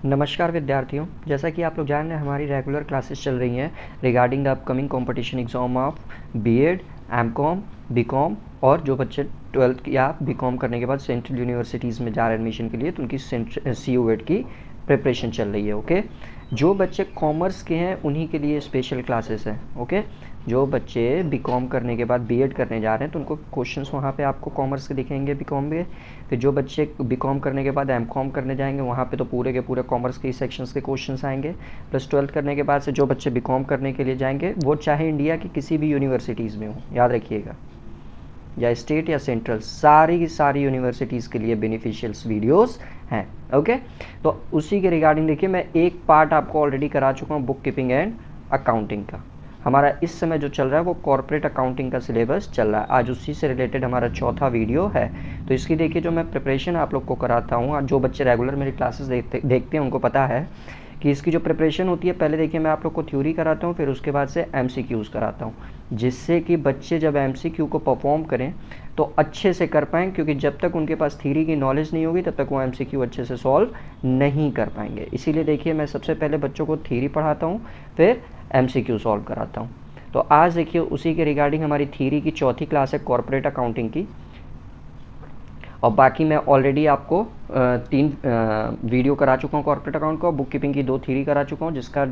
नमस्कार विद्यार्थियों, जैसा कि आप लोग जान रहे हैं हमारी रेगुलर क्लासेस चल रही हैं regarding the upcoming competition exam of BEd, MCom, BCom और जो बच्चे 12th या बीकॉम करने के बाद सेंट्रल यूनिवर्सिटीज़ में जा रहे हैं एडमिशन के लिए, तो उनकी CUET की प्रिपरेशन चल रही है। ओके, जो बच्चे कॉमर्स के हैं उन्हीं के लिए स्पेशल क्लासेस हैं। ओके, जो बच्चे बीकॉम करने के बाद बीएड करने जा रहे हैं तो उनको क्वेश्चंस वहाँ पे आपको कॉमर्स के दिखेंगे बीकॉम के। फिर जो बच्चे बीकॉम करने के बाद एमकॉम करने जाएंगे वहाँ पे तो पूरे के पूरे कॉमर्स के सेक्शंस के क्वेश्चंस आएंगे। प्लस 12th करने के बाद से जो बच्चे बीकॉम करने के लिए जाएंगे वो चाहे इंडिया की किसी भी यूनिवर्सिटीज़ में हो, याद रखिएगा, या स्टेट या सेंट्रल, सारी की सारी यूनिवर्सिटीज़ के लिए बेनिफिशियल्स वीडियोस हैं। ओके, तो उसी के रिगार्डिंग देखिए, मैं एक पार्ट आपको ऑलरेडी करा चुका हूँ बुक कीपिंग एंड अकाउंटिंग का। हमारा इस समय जो चल रहा है वो कॉर्पोरेट अकाउंटिंग का सिलेबस चल रहा है। आज उसी से रिलेटेड हमारा चौथा वीडियो है। तो इसकी देखिए जो मैं प्रिपरेशन आप लोग को कराता हूँ, जो बच्चे रेगुलर मेरी क्लासेस देखते हैं उनको पता है कि इसकी जो प्रिपरेशन होती है, पहले देखिए मैं आप लोग को थ्योरी कराता हूँ, फिर उसके बाद से MCQs कराता हूँ, जिससे कि बच्चे जब MCQ को परफॉर्म करें तो अच्छे से कर पाएँ, क्योंकि जब तक उनके पास थ्योरी की नॉलेज नहीं होगी तब तक वो MCQ अच्छे से सॉल्व नहीं कर पाएंगे। इसीलिए देखिए मैं सबसे पहले बच्चों को थ्योरी पढ़ाता हूँ, फिर MCQ सॉल्व कराता हूँ। तो आज देखिए उसी के रिगार्डिंग हमारी थ्योरी की चौथी क्लास है कॉर्पोरेट अकाउंटिंग की, और बाकी मैं ऑलरेडी आपको 3 वीडियो करा चुका हूँ कॉर्पोरेट अकाउंट को, बुक कीपिंग की 2 थ्योरी करा चुका हूँ, जिसका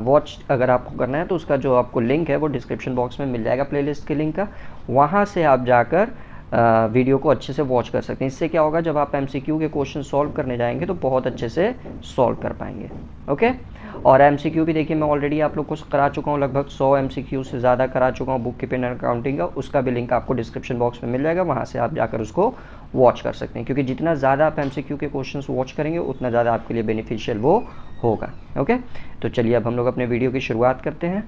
वॉच अगर आपको करना है तो उसका जो आपको लिंक है वो डिस्क्रिप्शन बॉक्स में मिल जाएगा, प्लेलिस्ट के लिंक का। वहाँ से आप जाकर वीडियो को अच्छे से वॉच कर सकते हैं। इससे क्या होगा, जब आप MCQ के क्वेश्चन सॉल्व करने जाएंगे तो बहुत अच्छे से सॉल्व कर पाएंगे। ओके, और MCQ भी देखिए मैं ऑलरेडी आप लोग को करा चुका हूँ, लगभग 100 MCQ से ज़्यादा करा चुका हूँ बुक कीपिंग एंड अकाउंटिंग का। उसका भी लिंक आपको डिस्क्रिप्शन बॉक्स में मिल जाएगा, वहाँ से आप जाकर उसको वॉच कर सकते हैं, क्योंकि जितना ज़्यादा आप MCQ के क्वेश्चन वॉच करेंगे उतना ज़्यादा आपके लिए बेनिफिशियल वो होगा। ओके, तो चलिए अब हम लोग अपने वीडियो की शुरुआत करते हैं।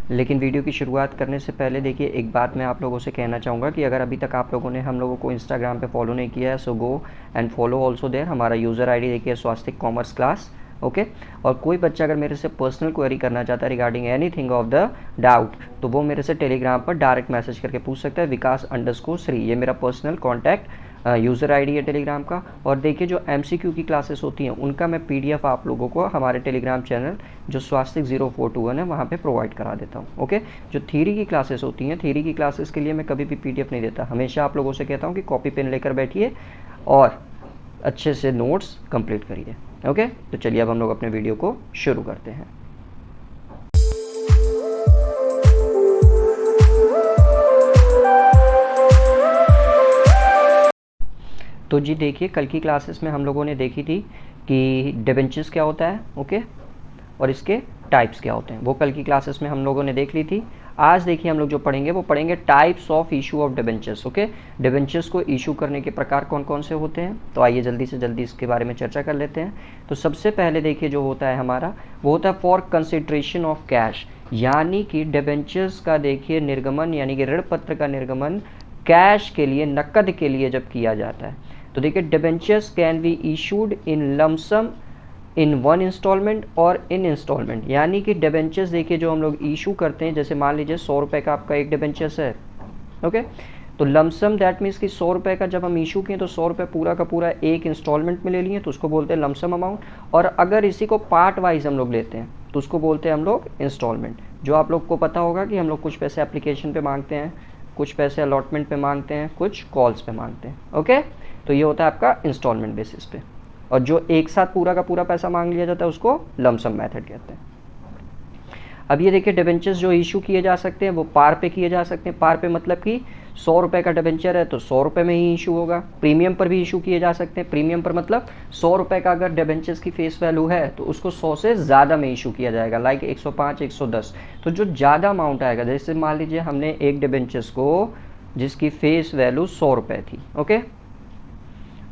लेकिन वीडियो की शुरुआत करने से पहले देखिए एक बात मैं आप लोगों से कहना चाहूँगा कि अगर अभी तक आप लोगों ने हम लोगों को इंस्टाग्राम पे फॉलो नहीं किया है, so go and follow also there. हमारा यूज़र ID देखिए स्वास्तिक कॉमर्स क्लास। ओके, और कोई बच्चा अगर मेरे से पर्सनल क्वेरी करना चाहता है regarding anything of the doubt, तो वो मेरे से टेलीग्राम पर डायरेक्ट मैसेज करके पूछ सकता है, विकास_श्री, ये मेरा पर्सनल कॉन्टैक्ट यूज़र ID है टेलीग्राम का। और देखिए जो MCQ की क्लासेस होती हैं उनका मैं PDF आप लोगों को हमारे टेलीग्राम चैनल जो स्वास्तिक 0421 है वहाँ पे प्रोवाइड करा देता हूँ। ओके, जो थ्योरी की क्लासेस होती हैं, थ्योरी की क्लासेस के लिए मैं कभी भी PDF नहीं देता, हमेशा आप लोगों से कहता हूँ कि कॉपी पेन लेकर बैठिए और अच्छे से नोट्स कंप्लीट करिए। ओके, तो चलिए अब हम लोग अपने वीडियो को शुरू करते हैं। तो जी देखिए कल की क्लासेस में हम लोगों ने देखी थी कि डिबेंचर्स क्या होता है, ओके, और इसके टाइप्स क्या होते हैं, वो कल की क्लासेस में हम लोगों ने देख ली थी। आज देखिए हम लोग जो पढ़ेंगे वो पढ़ेंगे types of issue of debentures. Okay, debentures को इशू करने के प्रकार कौन कौन से होते हैं, तो आइए जल्दी से जल्दी इसके बारे में चर्चा कर लेते हैं। तो सबसे पहले देखिए जो होता है हमारा वो होता है फॉर कंसिडरेशन ऑफ कैश, यानी कि डिबेंचर्स का देखिए निर्गमन यानी कि ऋण पत्र का निर्गमन कैश के लिए, नकद के लिए जब किया जाता है। तो देखिए debentures can be issued in lump sum, in 1 instalment और इन इंस्टॉलमेंट, यानी कि डिबेंचर्स देखिए जो हम लोग इशू करते हैं, जैसे मान लीजिए 100 रुपये का आपका एक डिबेंचर्स है। ओके, तो लमसम दैट मीन्स कि 100 रुपये का जब हम इशू किए तो 100 रुपये पूरा का पूरा एक इंस्टॉलमेंट में ले लिए, तो उसको बोलते हैं लमसम अमाउंट। और अगर इसी को पार्ट वाइज हम लोग लेते हैं तो उसको बोलते हैं हम लोग इंस्टॉलमेंट। जो आप लोग को पता होगा कि हम लोग कुछ पैसे एप्लीकेशन पे मांगते हैं, कुछ पैसे अलॉटमेंट पे मांगते हैं, कुछ कॉल्स पे मांगते हैं। ओके, तो ये होता है आपका इंस्टॉलमेंट बेसिस पे, और जो एक साथ पूरा का पूरा पैसा मांग लिया जाता है उसको लमसम मेथड कहते हैं। अब ये देखिए डिबेंचर्स जो इशू किए जा सकते हैं वो पार पे किए जा सकते हैं। पार पे मतलब कि 100 रुपये का डिबेंचर है तो 100 रुपये में ही इशू होगा। प्रीमियम पर भी इशू किए जा सकते हैं। प्रीमियम पर मतलब 100 रुपये का अगर डिबेंचर्स की फेस वैल्यू है तो उसको 100 से ज़्यादा में इशू किया जाएगा, लाइक 105, 110। तो जो ज़्यादा अमाउंट आएगा, जैसे मान लीजिए हमने एक डिबेंचर्स को जिसकी फेस वैल्यू 100 रुपये थी, ओके,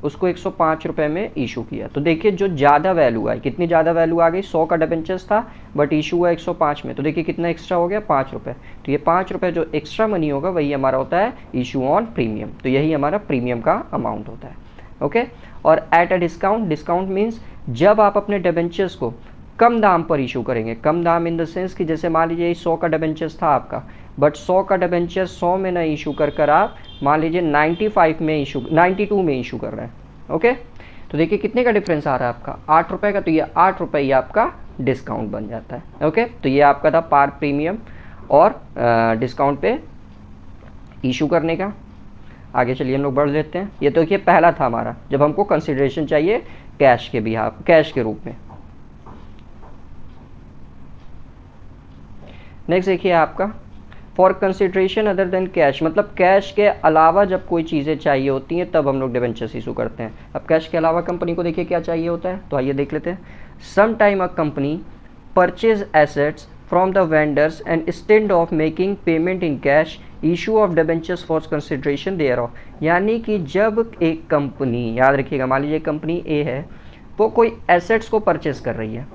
उसको 105 रुपये में इशू किया, तो देखिए जो ज़्यादा वैल्यू आई, कितनी ज़्यादा वैल्यू आ गई, 100 का डिबेंचर्स था बट इशू हुआ 105 में, तो देखिए कितना एक्स्ट्रा हो गया, 5 रुपये। तो ये 5 रुपये जो एक्स्ट्रा मनी होगा वही हमारा होता है इशू ऑन प्रीमियम, तो यही हमारा प्रीमियम का अमाउंट होता है। ओके, और at a discount, discount means जब आप अपने डिबेंचर्स को कम दाम पर इशू करेंगे, कम दाम इन द सेंस कि जैसे मान लीजिए 100 का डिबेंचर्स था आपका, बट 100 का डिबेंचर 100 में ना इशू कर आप मान लीजिए 95 में इशू, 92 में इशू कर रहे हैं। ओके, तो देखिए कितने का डिफरेंस आ रहा है आपका, 8 रुपये का, तो ये 8 रुपये ये आपका डिस्काउंट बन जाता है। ओके, तो ये आपका था पार प्रीमियम और डिस्काउंट पे इशू करने का। आगे चलिए हम लोग बढ़ लेते हैं। ये तो देखिए पहला था हमारा, जब हमको कंसिडरेशन चाहिए कैश के बिहाफ, कैश के रूप में। नेक्स्ट देखिए आपका for consideration other than cash, मतलब कैश के अलावा जब कोई चीज़ें चाहिए होती हैं तब हम लोग डिबेंचर्स इशू करते हैं। अब कैश के अलावा कंपनी को देखिए क्या चाहिए होता है, तो आइए देख लेते हैं। Some time a company purchase assets from the vendors and instead of making payment in cash issue of debentures for consideration thereof. यानी कि जब एक कंपनी, याद रखिएगा, मान लीजिए कंपनी ए है, वो कोई एसेट्स को परचेज कर रही है,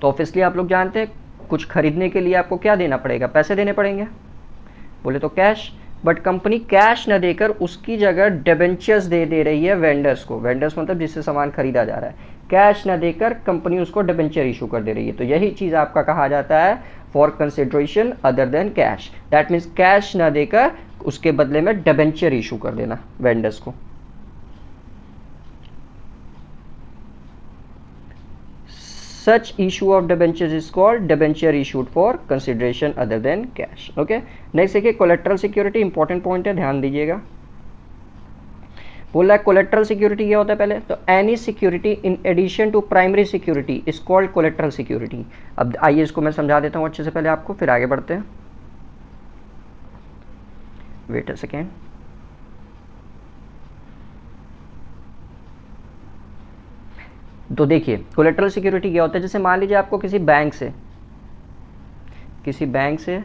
तो ऑब्वियसली आप लोग जानते हैं कुछ खरीदने के लिए आपको क्या देना पड़ेगा, पैसे देने पड़ेंगे, बोले तो कैश। बट कंपनी कैश न देकर उसकी जगह डिबेंचर्स दे रही है वेंडर्स को। वेंडर्स मतलब जिससे सामान खरीदा जा रहा है, कैश न देकर कंपनी उसको डिबेंचर इशू कर दे रही है। तो यही चीज़ आपका कहा जाता है for consideration other than cash. That means cash न देकर उसके बदले में डिबेंचर इशू कर देना वेंडर्स को। Such issue of debentures is called debenture issued for consideration other than cash. Okay, next देखिए collateral security, important point है, ध्यान दीजिएगा। बोल रहा है collateral security क्या होता है पहले, तो any security in addition to primary security is called collateral security। अब आइए इसको मैं समझा देता हूँ अच्छे से पहले आपको, फिर आगे बढ़ते हैं। Wait a second. तो देखिए कोलेटरल सिक्योरिटी क्या होता है, जैसे मान लीजिए आपको किसी बैंक से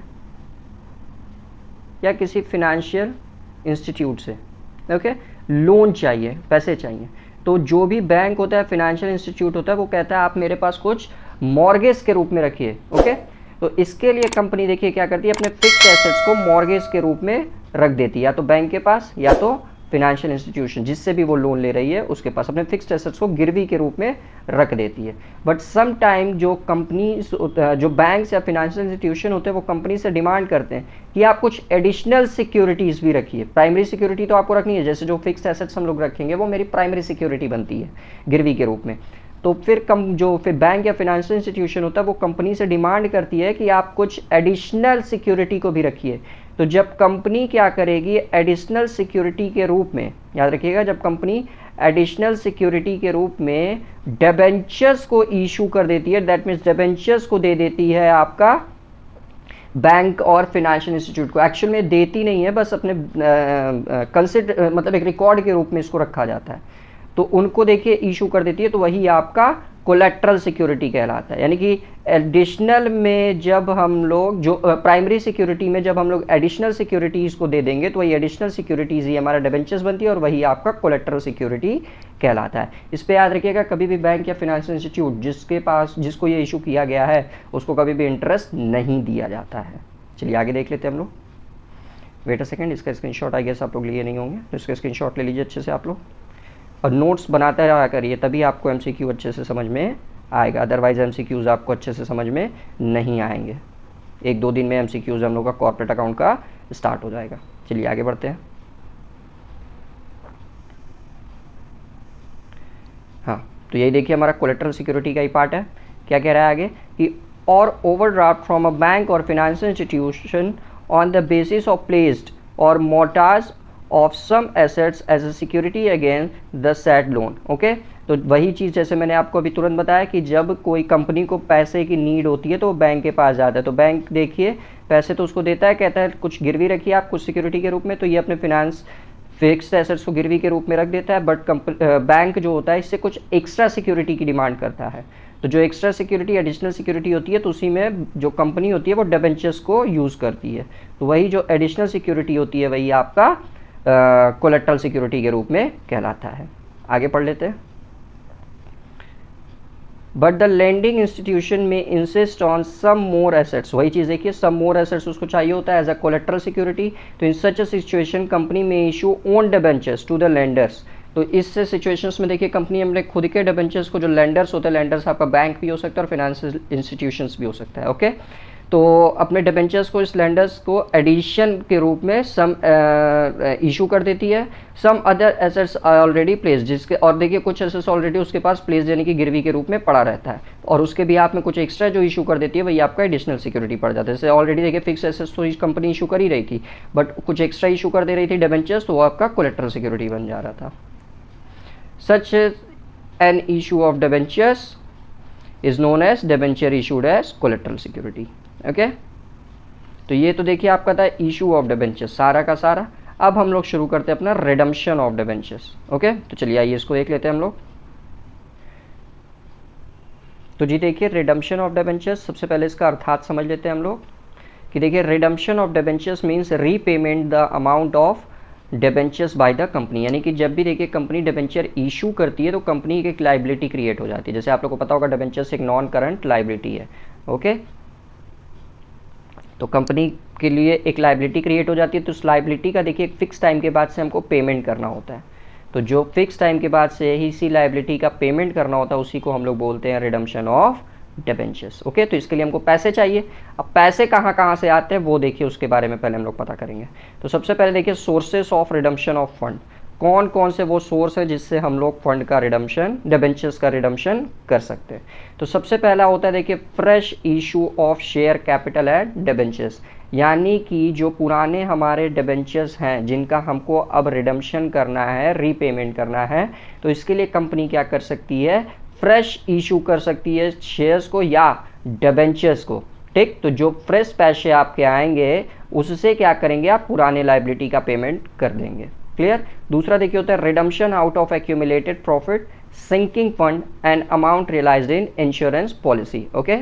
या किसी फिनेंशियल इंस्टीट्यूट से ओके लोन चाहिए, पैसे चाहिए, तो जो भी बैंक होता है, फिनेंशियल इंस्टीट्यूट होता है, वो कहता है आप मेरे पास कुछ मॉर्गेज के रूप में रखिए। ओके, तो इसके लिए कंपनी देखिए क्या करती है, अपने फिक्स्ड एसेट्स को मॉर्गेज के रूप में रख देती है, या तो बैंक के पास या तो फिनेंशियल इंस्टीट्यूशन जिससे भी वो लोन ले रही है उसके पास अपने फिक्स्ड एसेट्स को गिरवी के रूप में रख देती है। बट सम टाइम जो कंपनी, जो बैंक्स या फिनेंशियल इंस्टीट्यूशन होते हैं, वो कंपनी से डिमांड करते हैं कि आप कुछ एडिशनल सिक्योरिटीज़ भी रखिए। प्राइमरी सिक्योरिटी तो आपको रखनी है, जैसे जो फिक्स्ड एसेट्स हम लोग रखेंगे वो मेरी प्राइमरी सिक्योरिटी बनती है गिरवी के रूप में। तो फिर फिर बैंक या फिनेंशियल इंस्टीट्यूशन होता है वो कंपनी से डिमांड करती है कि आप कुछ एडिशनल सिक्योरिटी को भी रखिए। तो जब कंपनी क्या करेगी, एडिशनल सिक्योरिटी के रूप में, याद रखिएगा, जब कंपनी एडिशनल सिक्योरिटी के रूप में डिबेंचर्स को इशू कर देती है, दैट मीन्स डिबेंचर्स को दे देती है आपका बैंक और फिनेंशियल इंस्टीट्यूट को। एक्चुअल में देती नहीं है, बस अपने मतलब एक रिकॉर्ड के रूप में इसको रखा जाता है, तो उनको देखिए इशू कर देती है, तो वही आपका कोलेट्रल सिक्योरिटी कहलाता है। यानी कि एडिशनल में जब हम लोग, जो प्राइमरी सिक्योरिटी में जब हम लोग एडिशनल सिक्योरिटीज़ को दे देंगे, तो वही एडिशनल सिक्योरिटीज़ ही हमारा डिबेंचर्स बनती है और वही आपका कोलेट्रल सिक्योरिटी कहलाता है। इस पे याद रखिएगा, कभी भी बैंक या फिनेंशियल इंस्टीट्यूट जिसको ये इशू किया गया है उसको कभी भी इंटरेस्ट नहीं दिया जाता है। चलिए आगे देख लेते हैं हम लोग। वेट अ सेकेंड, इसका स्क्रीनशॉट आई गेस आप लोग लिए नहीं होंगे, तो इसका स्क्रीनशॉट ले लीजिए अच्छे से आप लोग और नोट्स बनाते रहा करिए, तभी आपको एमसीक्यू अच्छे से समझ में आएगा। अदरवाइज एमसीक्यूज़ आपको अच्छे से समझ में नहीं आएंगे। 1-2 दिन में एमसीक्यूज़ हम लोग का कॉर्पोरेट अकाउंट का स्टार्ट हो जाएगा। चलिए आगे बढ़ते हैं। हाँ, तो यही देखिए हमारा कोलेट्रल सिक्योरिटी का ही पार्ट है। क्या कह रहा है आगे कि और overdraft from a bank or financial institution on the basis of placed or mortgage of some assets as a security against the said loan. Okay, तो वही चीज़ जैसे मैंने आपको अभी तुरंत बताया कि जब कोई कंपनी को पैसे की नीड होती है तो वो बैंक के पास जाता है, तो बैंक देखिए पैसे तो उसको देता है, कहता है कुछ गिरवी रखिए आप कुछ सिक्योरिटी के रूप में, तो ये अपने फिनेंस फिक्स्ड एसेट्स को गिरवी के रूप में रख देता है। बट बैंक जो होता है इससे कुछ एक्स्ट्रा सिक्योरिटी की डिमांड करता है, तो जो एक्स्ट्रा सिक्योरिटी एडिशनल सिक्योरिटी होती है, तो उसी में जो कंपनी होती है वो डिबेंचर्स को यूज़ करती है। तो वही जो एडिशनल सिक्योरिटी होती है वही आपका कोलेट्रल सिक्योरिटी के रूप में कहलाता है। आगे पढ़ लेते हैं। But the lending institution may insist on some more assets, वही चीज़ देखिए, सम मोर एसेट्स उसको चाहिए होता है एज अ कोलेट्रल सिक्योरिटी। तो in such a situation company may issue own debentures to the lenders. तो इस सिचुएशंस में देखिए कंपनी अपने खुद के डिबेंचर्स को, जो लेंडर्स होते हैं, लेंडर्स आपका बैंक भी हो सकता है और फाइनेंशियल इंस्टीट्यूशंस भी हो सकता है। ओके, तो अपने डिबेंचर्स को इस लेंडर्स को एडिशन के रूप में सम इशू कर देती है। Some other assets already place, जिसके और देखिए कुछ एसेट्स ऑलरेडी उसके पास प्लेस यानी कि गिरवी के रूप में पड़ा रहता है, और उसके भी आप में कुछ एक्स्ट्रा जो इशू कर देती है वही आपका एडिशनल सिक्योरिटी पड़ जाता है। जैसे ऑलरेडी देखिए फिक्स एसेट्स तो कंपनी इशू कर ही रही थी, बट कुछ एक्स्ट्रा इशू कर दे रही थी डिबेंचर्स, तो वो आपका कोलेटरल सिक्योरिटी बन जा रहा था। Such an issue of debentures is known as debenture issued as collateral security. Okay, तो ये तो देखिए आपका था इशू ऑफ डिबेंचर्स सारा का सारा। अब हम लोग शुरू करते हैं अपना रिडम्पशन ऑफ डिबेंचर्स। ओके, तो चलिए आइए इसको देख लेते हैं हम लोग। तो जी देखिए रिडम्पशन ऑफ डिबेंचर्स, सबसे पहले इसका अर्थात समझ लेते हैं हम लोग कि देखिए redemption of debentures means repayment the amount of debentures by the company, यानी कि जब भी देखिए कंपनी डिबेंचर इशू करती है तो कंपनी की एक लाइबिलिटी क्रिएट हो जाती है। जैसे आप लोग को पता होगा डिबेंचर्स एक नॉन करंट लाइबिलिटी है। ओके, तो कंपनी के लिए एक लाइबिलिटी क्रिएट हो जाती है, तो उस लाइबिलिटी का देखिए एक फिक्स टाइम के बाद से हमको पेमेंट करना होता है। तो जो फिक्स टाइम के बाद से ही इसी लाइबिलिटी का पेमेंट करना होता है उसी को हम लोग बोलते हैं रिडम्पशन ऑफ डिबेंचर्स। ओके, तो इसके लिए हमको पैसे चाहिए। अब पैसे कहाँ कहाँ से आते हैं वो देखिए, उसके बारे में पहले हम लोग पता करेंगे। तो सबसे पहले देखिए sources of redemption of fund, कौन कौन से वो सोर्स है जिससे हम लोग फंड का रिडम्पशन, डिबेंचर्स का रिडम्पशन कर सकते हैं। तो सबसे पहला होता है देखिए fresh issue of share capital and debentures, यानी कि जो पुराने हमारे डिबेंचर्स हैं जिनका हमको अब रिडम्पशन करना है, रीपेमेंट करना है, तो इसके लिए कंपनी क्या कर सकती है, फ्रेश इशू कर सकती है शेयर्स को या डिबेंचर्स को। ठीक, तो जो फ्रेश पैसे आपके आएंगे उससे क्या करेंगे आप, पुराने लाइबिलिटी का पेमेंट कर देंगे। क्लियर। दूसरा देखिए होता है redemption out of accumulated profit, sinking fund and amount realised in insurance policy. Okay,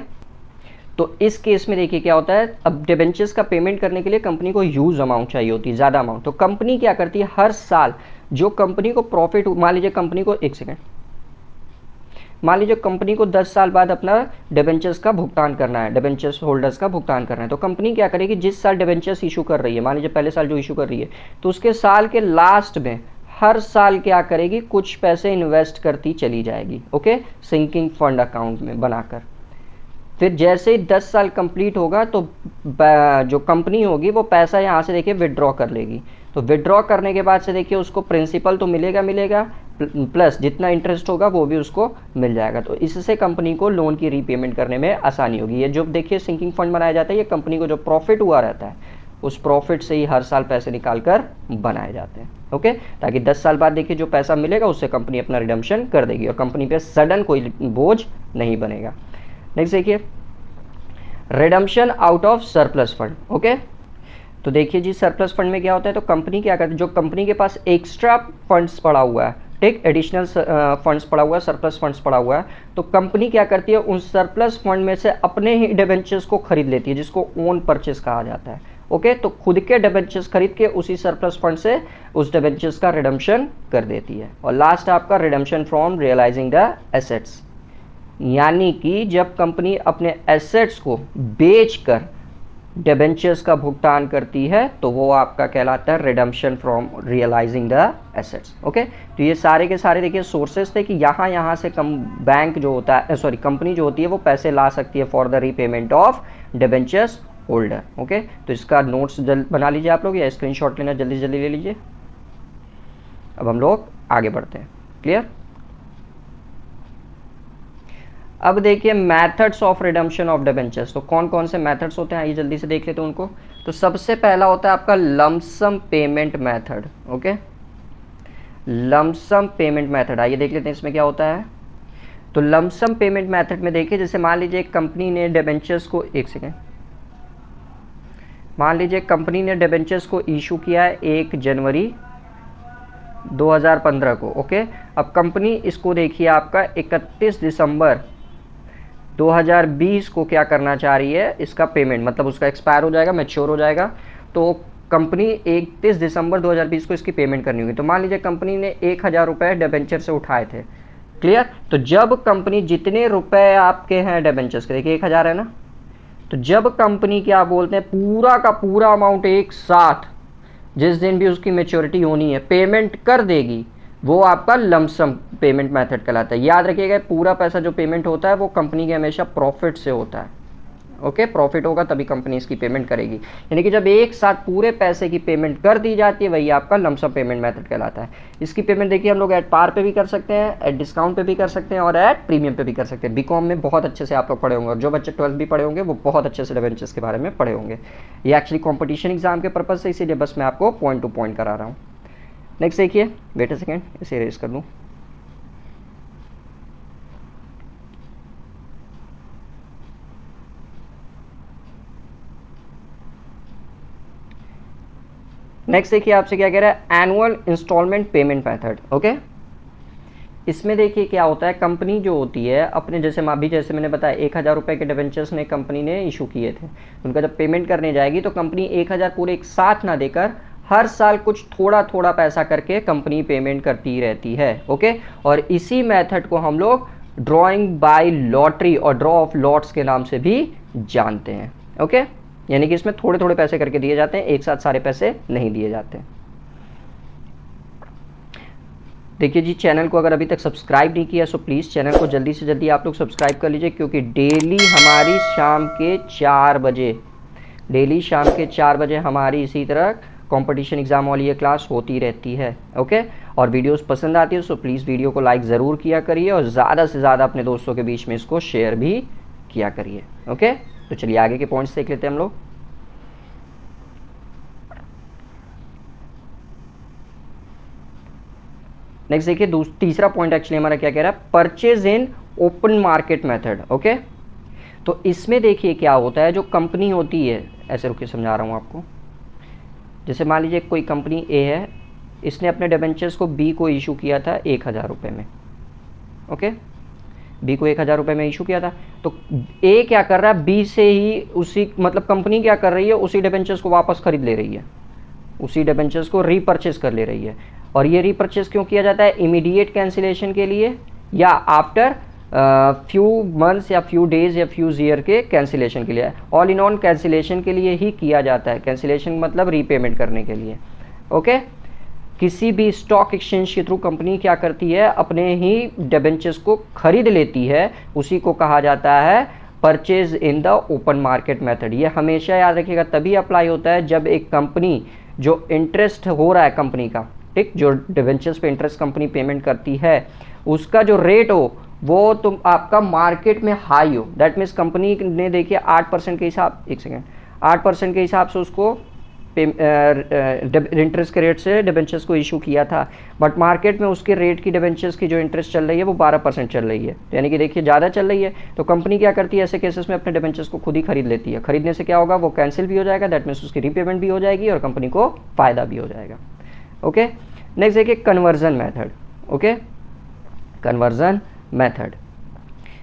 तो इस केस में देखिए क्या होता है, अब डिबेंचर्स का पेमेंट करने के लिए कंपनी को ह्यूज अमाउंट चाहिए होती है, ज़्यादा अमाउंट। तो कंपनी क्या करती है, हर साल जो कंपनी को प्रॉफिट, मान लीजिए कंपनी को, एक सेकेंड, मान लीजिए कंपनी को 10 साल बाद अपना डिबेंचर्स का भुगतान करना है, डिबेंचर्स होल्डर्स का भुगतान करना है, तो कंपनी क्या करेगी, जिस साल डिबेंचर्स इशू कर रही है, मान लीजिए पहले साल जो इशू कर रही है, तो उसके साल के लास्ट में हर साल क्या करेगी, कुछ पैसे इन्वेस्ट करती चली जाएगी। ओके, सिंकिंग फंड अकाउंट में बनाकर। फिर जैसे ही 10 साल कंप्लीट होगा तो जो कंपनी होगी वो पैसा यहाँ से देखिए विड्रॉ कर लेगी। तो विड्रॉ करने के बाद से देखिए उसको प्रिंसिपल तो मिलेगा प्लस जितना इंटरेस्ट होगा वो भी उसको मिल जाएगा। तो इससे कंपनी को लोन की रीपेमेंट करने में आसानी होगी। ये जो देखिए सिंकिंग फंड बनाया जाता है, ये कंपनी को जो प्रॉफिट हुआ रहता है उस प्रॉफिट से ही हर साल पैसे निकाल कर बनाए जाते हैं। ओके, ताकि 10 साल बाद देखिए जो पैसा मिलेगा उससे कंपनी अपना रिडम्पशन कर देगी और कंपनी पे सडन कोई बोझ नहीं बनेगा। नेक्स्ट देखिए redemption out of surplus fund. Okay, तो देखिए जी सरप्लस फंड में क्या होता है, तो कंपनी क्या करती है, जो कंपनी के पास एक्स्ट्रा फंड्स पड़ा हुआ है, ठीक, एडिशनल फंड्स पड़ा हुआ है, सरप्लस फंड्स पड़ा हुआ है, तो कंपनी क्या करती है उन सरप्लस फंड में से अपने ही डिबेंचर्स को खरीद लेती है, जिसको ओन परचेस कहा जाता है। ओके, तो खुद के डिबेंचर्स खरीद के उसी सरप्लस फंड से उस डिबेंचर्स का रिडम्पशन कर देती है। और लास्ट आपका redemption from realising the assets, यानी कि जब कंपनी अपने एसेट्स को बेचकर डिबेंचर्स का भुगतान करती है तो वो आपका कहलाता है redemption from realising the assets. Okay, तो ये सारे के सारे देखिए सोर्सेस थे कि यहाँ से बैंक जो होता है, सॉरी कंपनी जो होती है वो पैसे ला सकती है for the repayment of debentures holder. Okay, तो इसका नोट्स जल्द बना लीजिए आप लोग या स्क्रीनशॉट लेना जल्दी से जल्दी ले लीजिए। अब हम लोग आगे बढ़ते हैं। क्लियर। अब देखिए methods of redemption of debentures, तो कौन कौन से मेथड्स होते हैं आइए जल्दी से देख लेते हैं उनको। तो सबसे पहला होता है आपका lump sum payment method. Okay, lump sum payment method, आइए देख लेते हैं इसमें क्या होता है। तो लमसम पेमेंट मेथड में देखिए जैसे मान लीजिए कंपनी ने डिबेंचर्स को, एक सेकेंड, मान लीजिए कंपनी ने डिबेंचर्स को इशू किया है 1 जनवरी 2015 को। ओके, अब कंपनी इसको देखिए आपका 31 दिसंबर 2020 को क्या करना चाह रही है, इसका पेमेंट, मतलब उसका एक्सपायर हो जाएगा, मैच्योर हो जाएगा, तो कंपनी 31 दिसंबर 2020 को इसकी पेमेंट करनी होगी। तो मान लीजिए कंपनी ने 1000 रुपये डिबेंचर से उठाए थे। क्लियर। तो जब कंपनी जितने रुपए आपके हैं डिबेंचर्स के, देखिए 1000 है ना, तो जब कंपनी क्या बोलते हैं पूरा का पूरा अमाउंट एक साथ जिस दिन भी उसकी मैच्योरिटी होनी है पेमेंट कर देगी, वो आपका लमसम पेमेंट मेथड कहलाता है। याद रखिएगा पूरा पैसा जो पेमेंट होता है वो कंपनी के हमेशा प्रॉफिट से होता है। ओके, प्रॉफिट होगा तभी कंपनी इसकी पेमेंट करेगी। यानी कि जब एक साथ पूरे पैसे की पेमेंट कर दी जाती है वही आपका लमसम पेमेंट मेथड कहलाता है। इसकी पेमेंट देखिए हम लोग एट पार पे भी कर सकते हैं, एट डिस्काउंट पे भी कर सकते हैं और एट प्रीमियम पे भी कर सकते हैं। बीकॉम में बहुत अच्छे से आप लोग पढ़े होंगे और जो बच्चे 12th भी पढ़े होंगे वो बहुत अच्छे से डिबेंचर्स के बारे में पढ़े होंगे। ये एक्चुअली कॉम्पिटिशन एग्जाम के पर्पज से, इसीलिए बस मैं आपको पॉइंट टू पॉइंट करा रहा हूँ। नेक्स्ट देखिए, वेट अ सेकेंड, इसे रेस कर लूँ। नेक्स्ट देखिए आपसे क्या कह रहा है, annual instalment payment method. Okay, इसमें देखिए क्या होता है, कंपनी जो होती है अपने, जैसे अभी जैसे मैंने बताया 1000 रुपये के डिबेंचर्स ने कंपनी ने इशू किए थे, उनका जब पेमेंट करने जाएगी तो कंपनी 1000 पूरे एक साथ ना देकर हर साल कुछ थोड़ा थोड़ा पैसा करके कंपनी पेमेंट करती रहती है। ओके, और इसी मेथड को हम लोग ड्रॉइंग बाय लॉटरी और ड्रॉ ऑफ लॉट्स के नाम से भी जानते हैं। ओके, यानी कि इसमें थोड़े थोड़े पैसे करके दिए जाते हैं, एक साथ सारे पैसे नहीं दिए जाते। देखिए जी, चैनल को अगर अभी तक सब्सक्राइब नहीं किया सो प्लीज़ चैनल को जल्दी से जल्दी आप लोग सब्सक्राइब कर लीजिए, क्योंकि डेली हमारी शाम के 4 बजे हमारी इसी तरह कंपटीशन एग्जाम वाली ये क्लास होती रहती है। ओके, और वीडियोस पसंद आती है सो प्लीज़ वीडियो को लाइक ज़रूर किया करिए और ज़्यादा से ज़्यादा अपने दोस्तों के बीच में इसको शेयर भी किया करिए। ओके, तो चलिए आगे के पॉइंट्स देख लेते हैं हम लोग। नेक्स्ट देखिए, तीसरा पॉइंट एक्चुअली हमारा क्या कह रहा है, purchase in open market method. Okay, तो इसमें देखिए क्या होता है, जो कंपनी होती है, ऐसे रुक के समझा रहा हूँ आपको। जैसे मान लीजिए कोई कंपनी ए है, इसने अपने डिबेंचर्स को बी को इशू किया था 1000 रुपये में। ओके, बी को 1000 रुपये में इशू किया था, तो ए क्या कर रहा है, बी से ही उसी, मतलब कंपनी क्या कर रही है, उसी डिबेंचर्स को वापस खरीद ले रही है, उसी डिबेंचर्स को रीपरचेज कर ले रही है। और ये रीपरचेज क्यों किया जाता है, इमीडिएट कैंसिलेशन के लिए या आफ्टर फ्यू मंथ्स या फ्यू डेज या फ्यू ईयर के कैंसिलेशन के लिए। ऑल इन ऑल कैंसिलेशन के लिए ही किया जाता है, कैंसिलेशन मतलब रीपेमेंट करने के लिए। ओके, किसी भी स्टॉक एक्सचेंज के थ्रू कंपनी क्या करती है, अपने ही डिबेंचर्स को खरीद लेती है, उसी को कहा जाता है purchase in the open market method. ये हमेशा याद रखिएगा, तभी अप्लाई होता है जब एक कंपनी, जो इंटरेस्ट हो रहा है कंपनी का, ठीक, जो डिबेंचर्स पे इंटरेस्ट कंपनी पेमेंट करती है, उसका जो रेट हो वो तुम आपका मार्केट में हाई हो। दैट मीन्स कंपनी ने देखिए 8% के हिसाब, 8% के हिसाब से उसको इंटरेस्ट के रेट से डिबेंचर्स को इशू किया था, बट मार्केट में उसके रेट की डिबेंचर्स की जो इंटरेस्ट चल रही है वो 12% चल रही है, यानी कि देखिए ज़्यादा चल रही है। तो कंपनी क्या करती है, ऐसे केसेस में अपने डिबेंचर्स को खुद ही खरीद लेती है। खरीदने से क्या होगा, वो कैंसिल भी हो जाएगा, दैट मीन्स उसकी रीपेमेंट भी हो जाएगी और कंपनी को फ़ायदा भी हो जाएगा। ओके, नेक्स्ट देखिए conversion method. Okay, conversion method,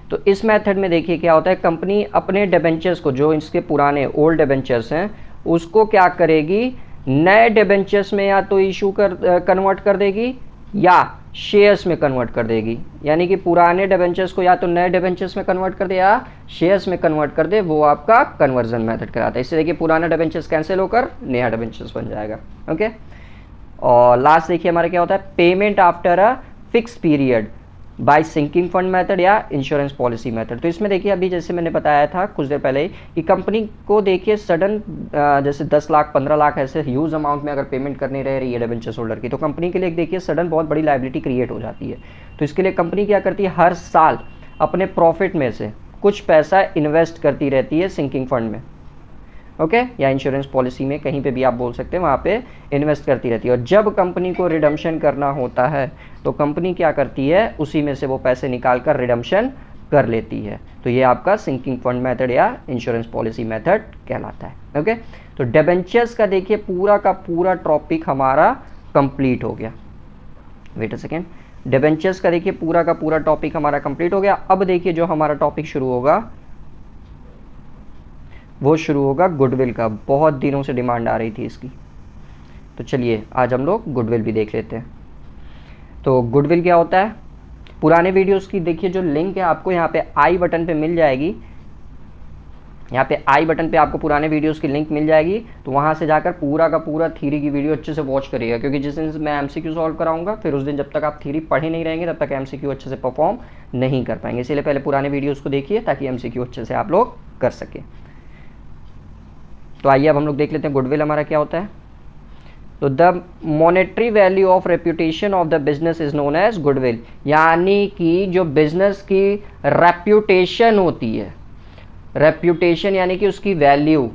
तो इस मेथड में देखिए क्या होता है, कंपनी अपने डिबेंचर्स को, जो इसके पुराने ओल्ड डिबेंचर्स हैं, उसको क्या करेगी, नए डिबेंचर्स में या तो इशू कन्वर्ट कर देगी या शेयर्स में कन्वर्ट कर देगी। यानी कि पुराने डिबेंचर्स को या तो नए डिबेंचर्स में कन्वर्ट कर दे या शेयर्स में कन्वर्ट कर दे, वो आपका कन्वर्जन मेथड कहलाता है। इससे देखिए पुराना डिबेंचर्स कैंसिल होकर नया डिबेंचर्स बन जाएगा। ओके, और लास्ट देखिए हमारा क्या होता है, payment after a fix period by sinking fund method या इंश्योरेंस पॉलिसी मेथड। तो इसमें देखिए अभी जैसे मैंने बताया था कुछ देर पहले ही कि कंपनी को देखिए सडन जैसे 10 लाख 15 लाख ऐसे ह्यूज अमाउंट में अगर पेमेंट करनी रह रही है डिबेंचर्स होल्डर की, तो कंपनी के लिए देखिए सडन बहुत बड़ी लायबिलिटी क्रिएट हो जाती है। तो इसके लिए कंपनी क्या करती है, हर साल अपने प्रॉफिट में से कुछ पैसा इन्वेस्ट करती रहती है सिंकिंग फंड में। ओके, या इंश्योरेंस पॉलिसी में, कहीं पे भी आप बोल सकते हैं, वहाँ पे इन्वेस्ट करती रहती है। और जब कंपनी को रिडम्पशन करना होता है तो कंपनी क्या करती है, उसी में से वो पैसे निकाल कर रिडम्पशन कर लेती है। तो ये आपका सिंकिंग फंड मेथड या इंश्योरेंस पॉलिसी मेथड कहलाता है। ओके, तो डिबेंचर्स का देखिए पूरा का पूरा टॉपिक हमारा कंप्लीट हो गया। वेट अ सेकेंड, डिबेंचर्स का देखिए पूरा का पूरा टॉपिक हमारा कंप्लीट हो गया। अब देखिए जो हमारा टॉपिक शुरू होगा वो शुरू होगा गुडविल का। बहुत दिनों से डिमांड आ रही थी इसकी, तो चलिए आज हम लोग गुडविल भी देख लेते हैं। तो गुडविल क्या होता है, पुराने वीडियोस की देखिए जो लिंक है आपको यहाँ पे आई बटन पे मिल जाएगी। यहाँ पे आई बटन पे आपको पुराने वीडियोस की लिंक मिल जाएगी, तो वहाँ से जाकर पूरा का पूरा थ्योरी की वीडियो अच्छे से वॉच करिएगा, क्योंकि जिस दिन मैं एमसीक्यू सॉल्व कराऊंगा फिर उस दिन जब तक आप थ्योरी पढ़े नहीं रहेंगे तब तक एमसीक्यू अच्छे से परफॉर्म नहीं कर पाएंगे। इसीलिए पहले पुराने वीडियोज़ को देखिए ताकि एमसीक्यू अच्छे से आप लोग कर सकें। तो आइए अब हम लोग देख लेते हैं गुडविल हमारा क्या होता है। तो the monetary value of reputation of the business is known as goodwill, यानी कि जो बिजनेस की रेप्यूटेशन होती है, रेप्यूटेशन यानी कि उसकी वैल्यू,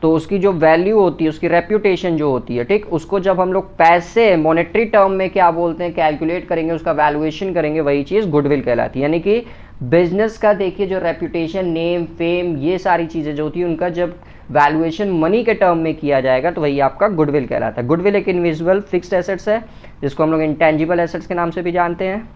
तो उसकी जो वैल्यू होती है, उसकी रेप्यूटेशन जो होती है, ठीक, उसको जब हम लोग पैसे मॉनेटरी टर्म में क्या बोलते हैं, कैलकुलेट करेंगे, उसका वैल्यूएशन करेंगे, वही चीज़ गुडविल कहलाती है। यानी कि बिजनेस का देखिए जो रेप्यूटेशन, नेम, फेम, ये सारी चीज़ें जो होती है, उनका जब वैल्यूएशन मनी के टर्म में किया जाएगा तो वही आपका गुडविल कहलाता है। गुडविल एक इनविजिबल फिक्स्ड एसेट्स है, जिसको हम लोग इंटेंजिबल एसेट्स के नाम से भी जानते हैं।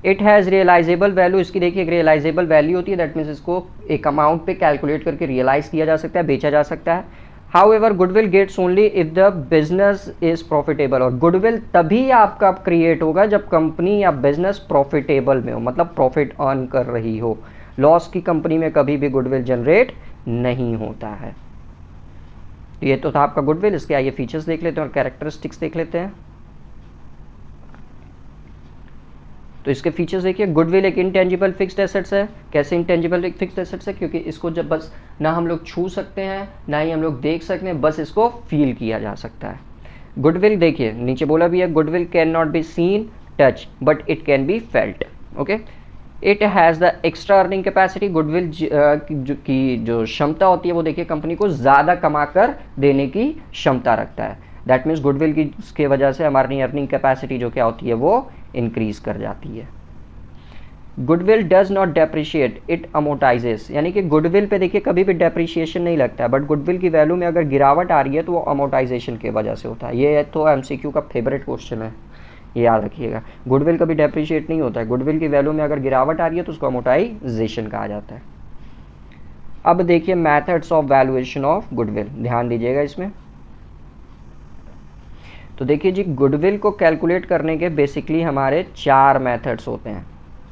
इट हैज़ रियलाइजेबल वैल्यू, इसकी देखिए एक रियलाइजेबल वैल्यू होती है, दैट मीन्स इसको एक अमाउंट पे कैलकुलेट करके रियलाइज किया जा सकता है, बेचा जा सकता है। However goodwill gets only if the business is profitable, और गुडविल तभी आपका क्रिएट होगा जब कंपनी या बिजनेस प्रॉफिटेबल में हो, मतलब प्रॉफिट अर्न कर रही हो। लॉस की कंपनी में कभी भी गुडविल जनरेट नहीं होता है। ये तो था आपका गुडविल। इसके आइए फीचर्स देख लेते हैं और कैरेक्टरिस्टिक्स देख लेते हैं। तो इसके फीचर्स देखिए, गुडविल एक इंटेंजिबल फिक्स्ड एसेट्स है। कैसे इंटेंजिबल फिक्स्ड एसेट्स है? क्योंकि इसको जब बस ना हम लोग छू सकते हैं ना ही हम लोग देख सकते हैं, बस इसको फील किया जा सकता है। गुडविल देखिए नीचे बोला भी है, goodwill can not be seen, touch, but it can be felt. Okay, it has the extra earning capacity, goodwill की जो क्षमता होती है वो देखिए कंपनी को ज़्यादा कमा कर देने की क्षमता रखता है। दैट मीन्स गुडविल की वजह से हमारी अर्निंग कैपेसिटी जो क्या होती है वो इंक्रीज कर जाती है। Goodwill does not depreciate, it amortises, यानी कि गुडविल पे देखिए कभी भी डेप्रिशिएशन नहीं लगता है, बट गुडविल की वैल्यू में अगर गिरावट आ रही है तो वो अमोटाइजेशन की वजह से होता है। ये तो एमसीक्यू का फेवरेट क्वेश्चन है, ये याद रखिएगा। गुडविल कभी डेप्रिशिएट नहीं होता है, गुडविल की वैल्यू में अगर गिरावट आ रही है तो उसको अमोटाइजेशन कहा जाता है। अब देखिए methods of valuation of goodwill, ध्यान दीजिएगा इसमें। तो देखिए जी, गुडविल को कैलकुलेट करने के बेसिकली हमारे 4 मेथड्स होते हैं।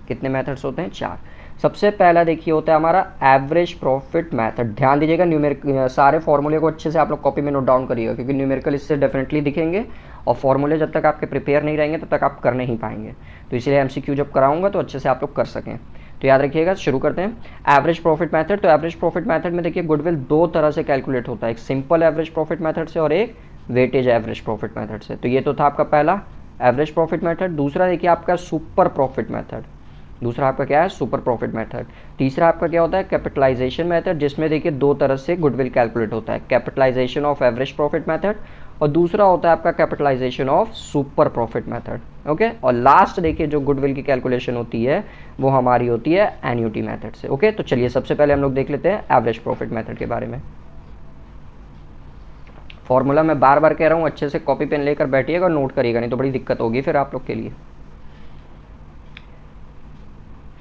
कितने मेथड्स होते हैं? 4। सबसे पहला देखिए होता है हमारा एवरेज प्रॉफिट मेथड। ध्यान दीजिएगा, न्यूमेरिकल सारे फॉर्मूले को अच्छे से आप लोग कॉपी में नोट डाउन करिएगा, क्योंकि न्यूमेरिकल इससे डेफिनेटली दिखेंगे और फॉर्मूले जब तक आपके प्रिपेयर नहीं रहेंगे तब तक आप कर नहीं पाएंगे। तो इसलिए एमसीक्यू जब कराऊंगा तो अच्छे से आप लोग कर सकें। तो याद रखिएगा, शुरू करते हैं एवरेज प्रॉफिट मेथड। तो एवरेज प्रॉफिट मेथड में देखिए गुडविल 2 तरह से कैलकुलेट होता है, एक सिंपल एवरेज प्रॉफिट मेथड से और एक वेटेज एवरेज प्रॉफिट मेथड से। तो ये तो था आपका पहला एवरेज प्रॉफिट मेथड। दूसरा देखिए आपका सुपर प्रॉफिट मेथड, दूसरा आपका क्या है? Super profit method. तीसरा आपका क्या होता है? कैपिटलाइजेशन मेथड, जिसमें देखिए 2 तरह से गुडविल कैलकुलेट होता है, capitalisation of average profit method और दूसरा होता है आपका capitalisation of super profit method. Okay, और लास्ट देखिए जो गुडविल की कैलकुलेशन होती है वो हमारी होती है एन्युटी मेथड से। ओके, तो चलिए सबसे पहले हम लोग देख लेते हैं एवरेज प्रॉफिट मेथड के बारे में। फॉर्मूला मैं बार बार कह रहा हूँ, अच्छे से कॉपी पेन लेकर बैठिएगा और नोट करिएगा, नहीं तो बड़ी दिक्कत होगी फिर आप लोग के लिए।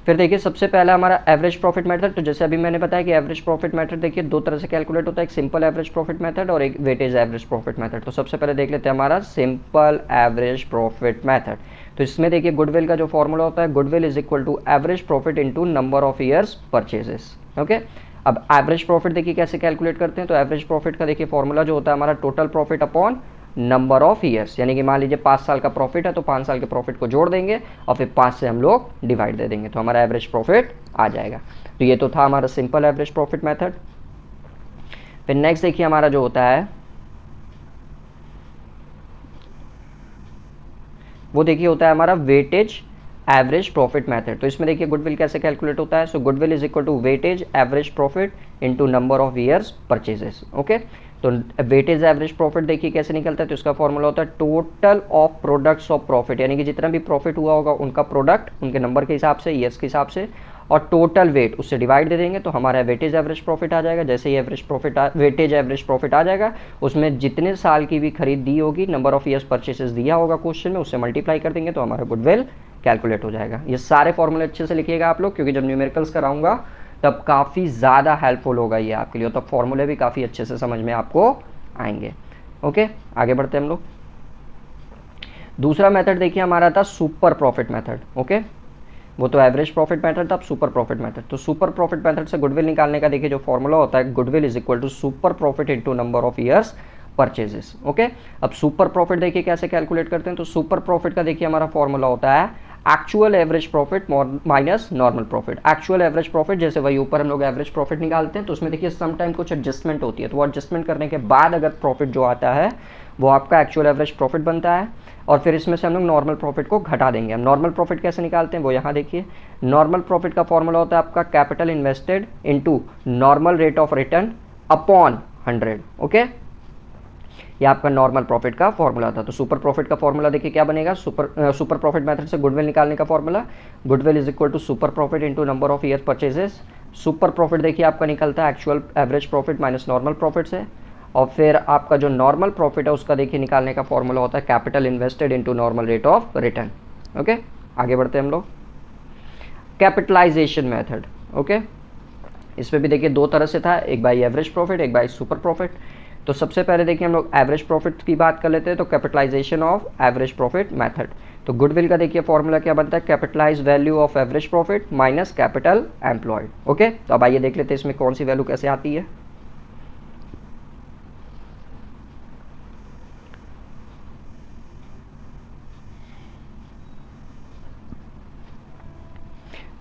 फिर देखिए सबसे पहला हमारा एवरेज प्रॉफिट मेथड। तो जैसे अभी मैंने बताया कि एवरेज प्रॉफिट मेथड देखिए 2 तरह से कैलकुलेट होता है, एक सिंपल एवरेज प्रॉफिट मेथड और एक वेटेज एवरेज प्रॉफिट मेथड। तो सबसे पहले देख लेते हैं हमारा सिंपल एवरेज प्रॉफिट मेथड। तो इसमें देखिए गुडविल का जो फॉर्मूला होता है, goodwill is equal to average profit into number of years purchases. Okay, अब एवरेज प्रॉफिट देखिए कैसे कैलकुलेट करते हैं। तो एवरेज प्रॉफिट का देखिए फॉर्मूला जो होता है हमारा total profit upon number of years, यानी कि मान लीजिए 5 साल का प्रॉफिट है तो 5 साल के प्रॉफिट को जोड़ देंगे और फिर 5 से हम लोग डिवाइड दे देंगे तो हमारा एवरेज प्रॉफिट आ जाएगा। तो ये तो था हमारा सिंपल एवरेज प्रॉफिट मेथड। फिर नेक्स्ट देखिए हमारा जो होता है वो देखिए होता है हमारा वेटेज एवरेज प्रॉफिट मेथड। तो इसमें देखिए गुडविल कैसे कैलकुलेट होता है। So goodwill is equal to weightage average profit into number of years purchases. Okay, तो वेटेज एवरेज प्रॉफिट देखिए कैसे निकलता है। तो इसका फॉर्मूला होता है total of products of profit, यानी कि जितना भी प्रॉफिट हुआ होगा उनका प्रोडक्ट उनके नंबर के हिसाब से, ईयर्स के हिसाब से, और टोटल वेट उससे डिवाइड दे देंगे तो हमारा वेटेज एवरेज प्रॉफिट आ जाएगा। जैसे ही average profit weightage average profit आ जाएगा, उसमें जितने साल की भी खरीद दी होगी, नंबर ऑफ ईयर्स परचेसेस दिया होगा क्वेश्चन में, उससे मल्टीप्लाई कर देंगे तो हमारा गुडविल कैलकुलेट हो जाएगा। ये सारे फॉर्मूले अच्छे से लिखिएगा आप लोग, क्योंकि जब न्यूमेरिकल्स कराऊंगा तब काफ़ी ज़्यादा हेल्पफुल होगा ये आपके लिए, तब फॉर्मूले भी काफ़ी अच्छे से समझ में आपको आएंगे। ओके, आगे बढ़ते हैं हम लोग। दूसरा मेथड देखिए हमारा था सुपर प्रॉफिट मेथड। ओके, वो तो एवरेज प्रॉफिट मेथड था, अब सुपर प्रॉफिट मेथड। तो सुपर प्रॉफिट मेथड से गुडविल निकालने का देखिए जो फॉर्मूला होता है, goodwill is equal to super profit into number of years purchases. Okay, अब सुपर प्रॉफिट देखिए कैसे कैलकुलेट करते हैं। तो सुपर प्रॉफिट का देखिए हमारा फॉर्मूला होता है actual average profit minus normal profit. Actual average profit जैसे वही ऊपर हम लोग एवरेज प्रॉफिट निकालते हैं, तो उसमें देखिए सम टाइम कुछ एडजस्टमेंट होती है, तो वो एडजस्टमेंट करने के बाद अगर प्रॉफिट जो आता है वो आपका एक्चुअल एवरेज प्रॉफिट बनता है। और फिर इसमें से हम लोग नॉर्मल प्रॉफिट को घटा देंगे। हम नॉर्मल प्रॉफिट कैसे निकालते हैं वो यहाँ देखिए। नॉर्मल प्रॉफिट का फॉर्मूला होता है आपका capital invested into normal rate of return upon 100। Okay, ये आपका नॉर्मल प्रॉफिट का फॉर्मूला था। तो सुपर प्रॉफिट का फॉर्मूला देखिए क्या बनेगा, सुपर प्रॉफिट मेथड से गुडविल निकालने का formula, goodwill is equal to super profit into number of year purchases. Super profit देखिए आपका निकलता है actual average profit minus normal profit से। और फिर आपका जो नॉर्मल प्रॉफिट है उसका देखिए निकालने का फॉर्मूला होता है capital invested into normal rate of return. Okay, आगे बढ़ते हैं हम लोग। Capitalisation method. ओके, इसमें भी देखिए दो तरह से था, एक बाई एवरेज प्रॉफिट, एक बाई सुपर प्रॉफिट। तो सबसे पहले देखिए हम लोग एवरेज प्रॉफिट की बात कर लेते हैं, तो capitalisation of average profit method. तो गुडविल का देखिए फॉर्मूला क्या बनता है, capitalise value of average profit minus capital employed. Okay, तो अब आइए देख लेते हैं इसमें कौन सी वैल्यू कैसे आती है।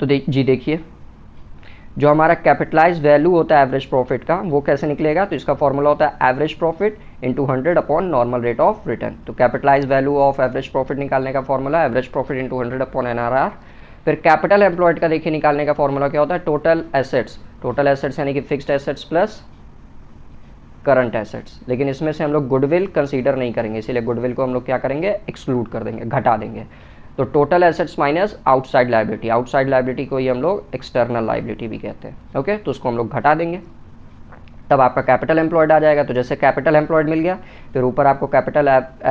तो जी देखिए, जो हमारा कैपिटलाइज वैल्यू होता है एवरेज प्रॉफिट का वो कैसे निकलेगा, तो इसका फॉर्मूला होता है average profit into 100 upon normal rate of return. तो capitalise value of average profit निकालने का formula average profit into 100 upon NRR। फिर कैपिटल एम्प्लॉयड का देखिए निकालने का फॉर्मूला क्या होता है, टोटल एसेट्स। टोटल एसेट्स यानी कि fixed assets plus current assets. लेकिन इसमें से हम लोग गुडविल कंसीडर नहीं करेंगे, इसीलिए गुडविल को हम लोग क्या करेंगे, एक्सक्लूड कर देंगे, घटा देंगे। तो total assets minus outside liability. Outside liability को ही हम लोग एक्सटर्नल लायबिलिटी भी कहते हैं। ओके, तो उसको हम लोग घटा देंगे, तब आपका कैपिटल एम्प्लॉयड आ जाएगा। तो जैसे कैपिटल एम्प्लॉयड मिल गया, फिर ऊपर आपको capital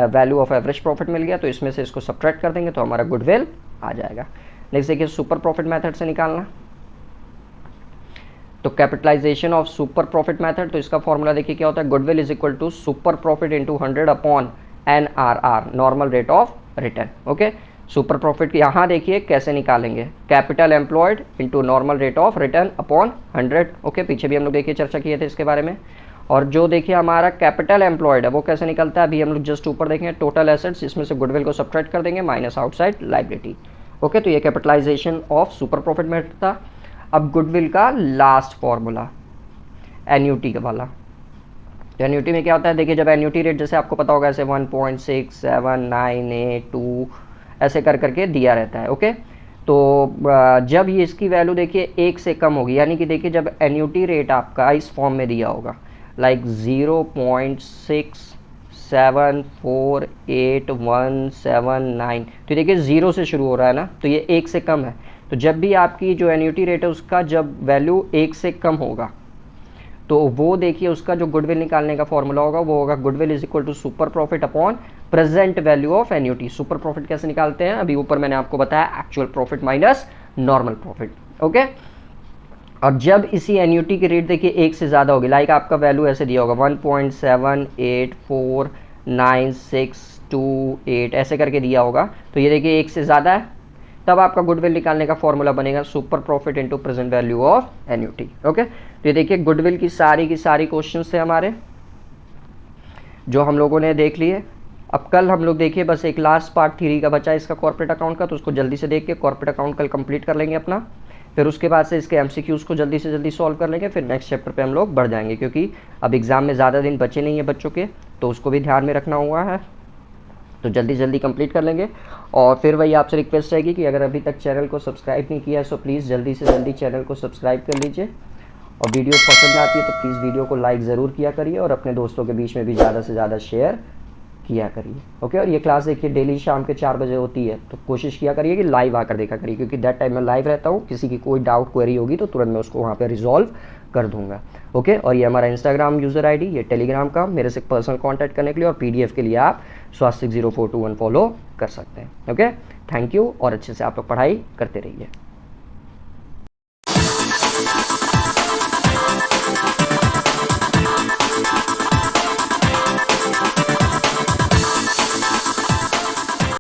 value of average profit मिल गया, तो इसमें से इसको सब्ट्रैक्ट कर देंगे तो हमारा गुडविल आ जाएगा। नेक्स्ट देखिए सुपर प्रॉफिट मेथड से निकालना, तो capitalisation of super profit method. तो इसका फॉर्मूला देखिए क्या होता है, goodwill is equal to super profit into 100 upon NRR, normal rate of return. Okay, super profit यहाँ देखिए कैसे निकालेंगे, capital employed into normal rate of return upon 100। Okay, पीछे भी हम लोग देखिए चर्चा किए थे इसके बारे में। और जो देखिए हमारा कैपिटल एम्प्लॉयड है वो कैसे निकलता है, अभी हम लोग जस्ट ऊपर देखेंगे टोटल एसेट्स, इसमें से गुडविल को सब्ट्रैक्ट कर देंगे माइनस आउटसाइड लायबिलिटी। ओके, तो ये capitalisation of super profit method था। अब गुडविल का लास्ट फॉर्मूला एन्यूटी वाला। तो एन्यूटी में क्या होता है, देखिए जब एन्यूटी रेट जैसे आपको पता होगा ऐसे 1.6798 ऐसे कर करके दिया रहता है। ओके, तो जब ये इसकी वैल्यू देखिए 1 से कम होगी, यानी कि देखिए जब एन्यूटी रेट आपका इस फॉर्म में दिया होगा लाइक 0.674817 तो देखिए 0 से शुरू हो रहा है ना, तो ये 1 से कम है। तो जब भी आपकी जो एन्यूटी रेट है उसका जब वैल्यू 1 से कम होगा, तो वो देखिए उसका जो गुडविल निकालने का फॉर्मूला होगा वो होगा goodwill is equal to super profit upon present value of annuity. Super profit कैसे निकालते हैं, अभी ऊपर मैंने आपको बताया actual profit minus normal profit. Okay, और जब इसी एन्यूटी की रेट देखिए 1 से ज़्यादा होगी, लाइक आपका वैल्यू ऐसे दिया होगा 1.78496628 ऐसे करके दिया होगा, तो ये देखिए 1 से ज़्यादा है, तब आपका गुडविल निकालने का फॉर्मूला बनेगा super profit into present value of annuity. Okay, तो ये देखिए गुडविल की सारी क्वेश्चंस थे हमारे जो हम लोगों ने देख लिए। अब कल हम लोग देखिए बस एक लास्ट पार्ट 3 का बचा है इसका कॉर्पोरेट अकाउंट का, तो उसको जल्दी से देख के कॉर्पोरेट अकाउंट कल कंप्लीट कर लेंगे अपना। फिर उसके बाद से इसके MCQs को जल्दी से जल्दी सॉल्व कर लेंगे, फिर नेक्स्ट चैप्टर पे हम लोग बढ़ जाएंगे, क्योंकि अब एग्जाम में ज़्यादा दिन बचे नहीं है बच्चों के, तो उसको भी ध्यान में रखना हुआ है, तो जल्दी जल्दी कंप्लीट कर लेंगे। और फिर वही आपसे रिक्वेस्ट रहेगी कि अगर अभी तक चैनल को सब्सक्राइब नहीं किया है तो प्लीज़ जल्दी से जल्दी चैनल को सब्सक्राइब कर लीजिए, और वीडियो पसंद आती है तो प्लीज़ वीडियो को लाइक ज़रूर किया करिए, और अपने दोस्तों के बीच में भी ज़्यादा से ज़्यादा शेयर किया करिए। ओके, और ये क्लास देखिए डेली शाम के 4 बजे होती है, तो कोशिश किया करिए कि लाइव आकर देखा करिए, क्योंकि दैट टाइम मैं लाइव रहता हूँ, किसी की कोई डाउट क्वेरी होगी तो तुरंत मैं उसको वहाँ पे रिजॉल्व कर दूंगा। ओके, और ये हमारा इंस्टाग्राम यूज़र ID, ये टेलीग्राम का मेरे से पर्सनल कांटेक्ट करने के लिए, और PDF के लिए आप स्वास्तिक 0421 फॉलो कर सकते हैं। ओके, थैंक यू, और अच्छे से आप लोग पढ़ाई करते रहिए।